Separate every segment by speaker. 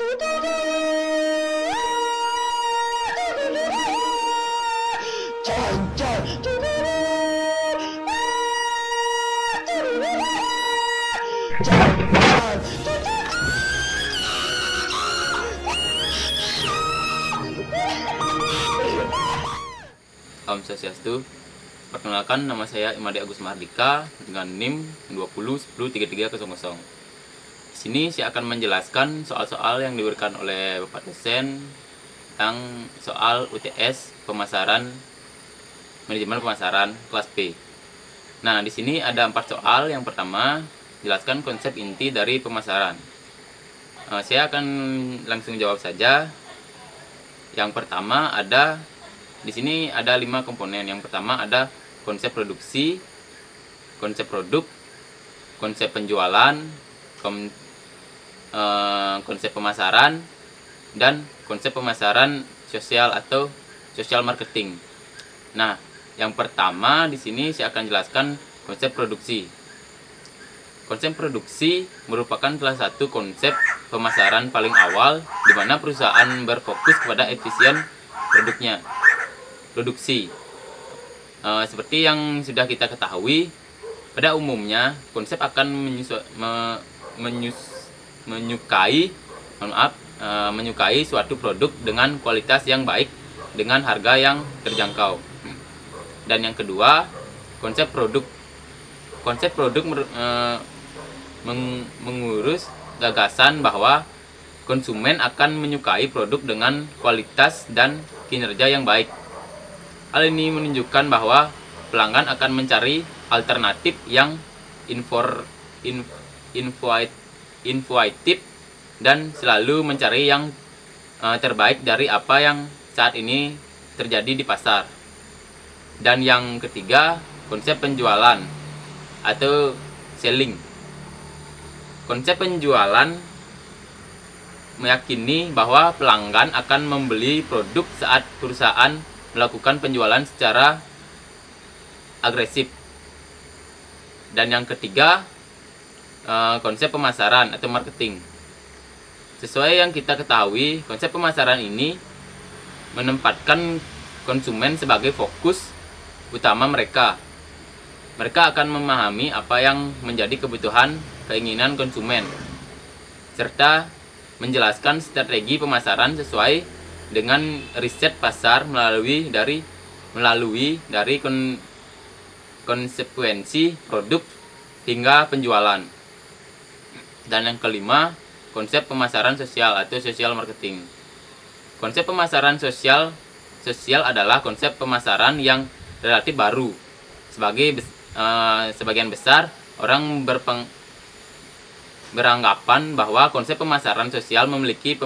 Speaker 1: Om Swastiastu. Perkenalkan, nama saya Imade Agus Mahardika dengan NIM 20103300. Di sini saya akan menjelaskan soal-soal yang diberikan oleh Bapak dosen tentang soal UTS pemasaran, manajemen pemasaran kelas B. Nah, di sini ada 4 soal. Yang pertama, jelaskan konsep inti dari pemasaran. Saya akan langsung jawab saja. Yang pertama di sini ada 5 komponen. Yang pertama ada konsep produksi, konsep produk, konsep penjualan, konsep pemasaran, dan konsep pemasaran sosial atau social marketing. Nah, yang pertama di sini saya akan jelaskan konsep produksi. Konsep produksi merupakan salah satu konsep pemasaran paling awal di mana perusahaan berfokus kepada efisien produknya. Produksi. Seperti yang sudah kita ketahui, pada umumnya konsep akan menyukai suatu produk dengan kualitas yang baik dengan harga yang terjangkau. Dan yang kedua, konsep produk. Konsep produk mengurus gagasan bahwa konsumen akan menyukai produk dengan kualitas dan kinerja yang baik. Hal ini menunjukkan bahwa pelanggan akan mencari alternatif yang innovatif dan selalu mencari yang terbaik dari apa yang saat ini terjadi di pasar. Dan yang ketiga, konsep penjualan atau selling. Konsep penjualan meyakini bahwa pelanggan akan membeli produk saat perusahaan melakukan penjualan secara agresif. Dan yang ketiga, konsep pemasaran atau marketing. Sesuai yang kita ketahui, konsep pemasaran ini menempatkan konsumen sebagai fokus utama mereka. Mereka akan memahami apa yang menjadi kebutuhan keinginan konsumen, serta menjelaskan strategi pemasaran sesuai dengan riset pasar melalui dari konsekuensi produk hingga penjualan. Dan yang kelima, konsep pemasaran sosial atau social marketing. Konsep pemasaran sosial adalah konsep pemasaran yang relatif baru. Sebagian besar orang beranggapan bahwa konsep pemasaran sosial memiliki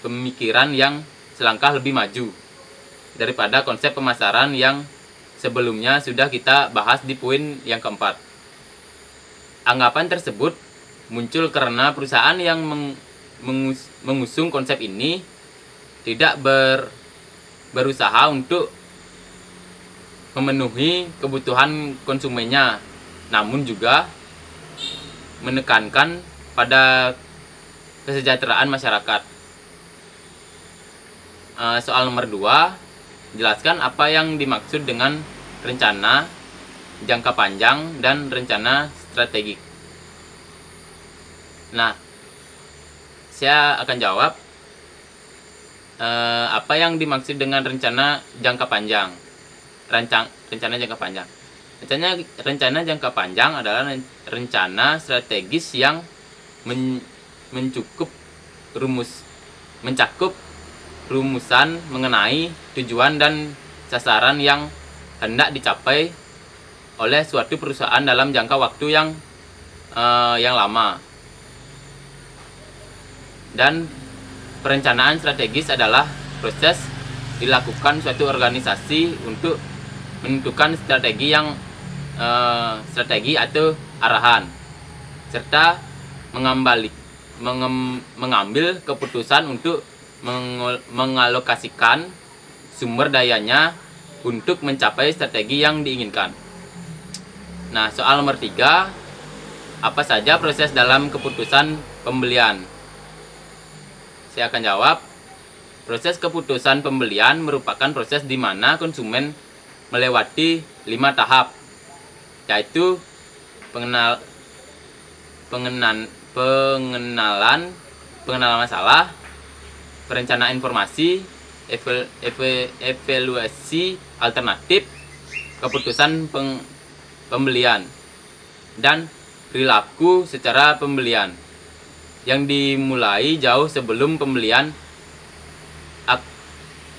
Speaker 1: pemikiran yang selangkah lebih maju daripada konsep pemasaran yang sebelumnya sudah kita bahas di poin yang keempat. Anggapan tersebut muncul karena perusahaan yang mengusung konsep ini tidak berusaha untuk memenuhi kebutuhan konsumennya, namun juga menekankan pada kesejahteraan masyarakat. Soal nomor 2, jelaskan apa yang dimaksud dengan rencana jangka panjang dan rencana strategik. Nah, saya akan jawab apa yang dimaksud dengan rencana jangka panjang. Rencana jangka panjang. Rencana jangka panjang adalah rencana strategis yang mencakup rumusan mengenai tujuan dan sasaran yang hendak dicapai oleh suatu perusahaan dalam jangka waktu yang lama. Dan perencanaan strategis adalah proses dilakukan suatu organisasi untuk menentukan strategi atau arahan, serta mengambil keputusan untuk mengalokasikan sumber dayanya untuk mencapai strategi yang diinginkan. Nah, soal nomor 3, apa saja proses dalam keputusan pembelian? saya akan jawab. Proses keputusan pembelian merupakan proses di mana konsumen melewati 5 tahap, yaitu pengenalan masalah, perencanaan informasi, evaluasi alternatif, keputusan pembelian, dan perilaku secara pembelian yang dimulai jauh sebelum pembelian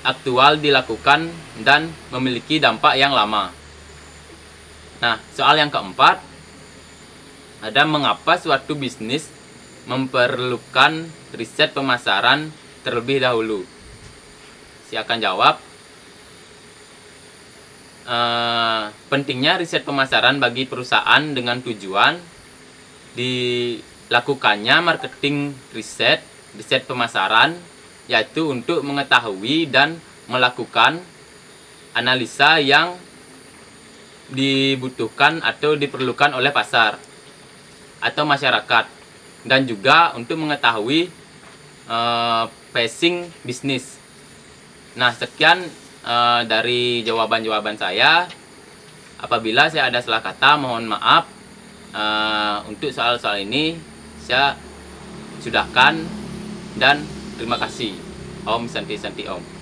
Speaker 1: aktual dilakukan dan memiliki dampak yang lama. Nah, soal yang keempat, ada mengapa suatu bisnis memerlukan riset pemasaran terlebih dahulu. Saya akan jawab. Pentingnya riset pemasaran bagi perusahaan dengan tujuan dilakukannya marketing riset pemasaran, yaitu untuk mengetahui dan melakukan analisa yang dibutuhkan atau diperlukan oleh pasar atau masyarakat, dan juga untuk mengetahui pacing bisnis. Nah, sekian dari jawaban-jawaban saya. Apabila saya ada salah kata, mohon maaf. Untuk soal-soal ini saya sudahkan, dan terima kasih. Om Santi Santi Om.